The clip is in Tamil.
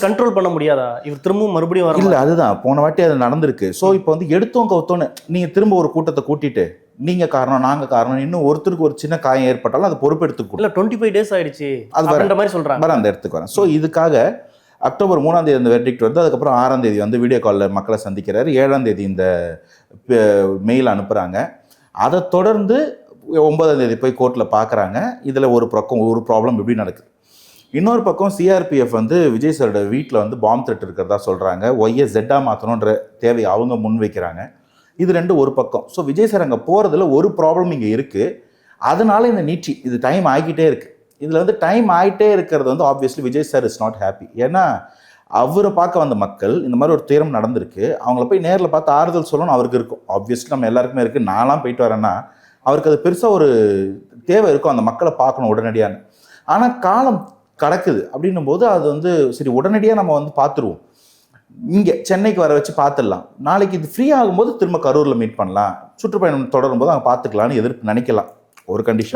கண்ட்ரோல் பண்ண முடியாதா? இவர் திரும்பவும் மறுபடியும் வர இல்லை, அதுதான் போன வாட்டி அது நடந்திருக்கு. ஸோ இப்போ வந்து எடுத்தோம் கவுத்தோன்னு நீங்கள் திரும்ப ஒரு கூட்டத்தை கூட்டிட்டு நீங்கள் காரணம் நாங்கள் காரணம், இன்னும் ஒருத்தருக்கு ஒரு சின்ன காயம் ஏற்பட்டாலும் அது பொறுப்பெடுத்துக்கூடும். இல்லை 25 days ஆயிடுச்சு அது அப்படின்ற மாதிரி சொல்கிறாங்க. அந்த இடத்துக்கு வரேன். ஸோ இதுக்காக அக்டோபர் 3ஆம் தேதி அந்த வெர்டிக்ட் வருது. அதுக்கப்புறம் 6ஆம் தேதி வந்து வீடியோ காலில் மக்களை சந்திக்கிறாரு. 7ஆம் தேதி இந்த மெயில் அனுப்புகிறாங்க. அதை தொடர்ந்து 9ஆம் தேதி போய் கோர்ட்டில் பார்க்குறாங்க. இதில் ஒரு ப்ராப்ளம் எப்படி நடக்குது. இன்னொரு பக்கம் சிஆர்பிஎஃப் வந்து விஜய் சாரோட வீட்டில் வந்து பாம்பு த்ரெட் இருக்கிறதா சொல்கிறாங்க. ஒய்யை ஜெட்டாக மாற்றணுன்ற தேவையை அவங்க முன் வைக்கிறாங்க. இது ரெண்டு ஒரு பக்கம். ஸோ விஜய் சார் அங்கே போகிறதுல ஒரு ப்ராப்ளம் இங்கே இருக்குது. அதனால இந்த நீட்சி இது டைம் ஆகிக்கிட்டே இருக்குது. இதில் வந்து டைம் ஆகிட்டே இருக்கிறது வந்து obviously Vijay sir is not happy. ஏன்னா அவரை பார்க்க வந்த மக்கள் இந்த மாதிரி ஒரு துயரம் நடந்திருக்கு, அவங்கள போய் நேரில் பார்த்து ஆறுதல் சொல்லணும் அவருக்கு இருக்கும். ஆப்வியஸ்லி நம்ம எல்லாருக்குமே இருக்குது. நான்லாம் போயிட்டு வரேன்னா அவருக்கு அது பெருசாக ஒரு தேவை இருக்கும், அந்த மக்களை பார்க்கணும் உடனடியாக. ஆனால் காலம் கடக்குது அப்படின்னும் போது அது வந்து சரி உடனடியாக நம்ம வந்து பார்த்துருவோம், இங்கே சென்னைக்கு வர வச்சு பார்த்துடலாம், நாளைக்கு இது ஃப்ரீ ஆகும்போது திரும்ப கரூரில் மீட் பண்ணலாம், சுற்றுப்பயணம் தொடரும் போது அங்கே பார்த்துக்கலான்னு நினைக்கலாம். ஒரு கண்டிஷன்.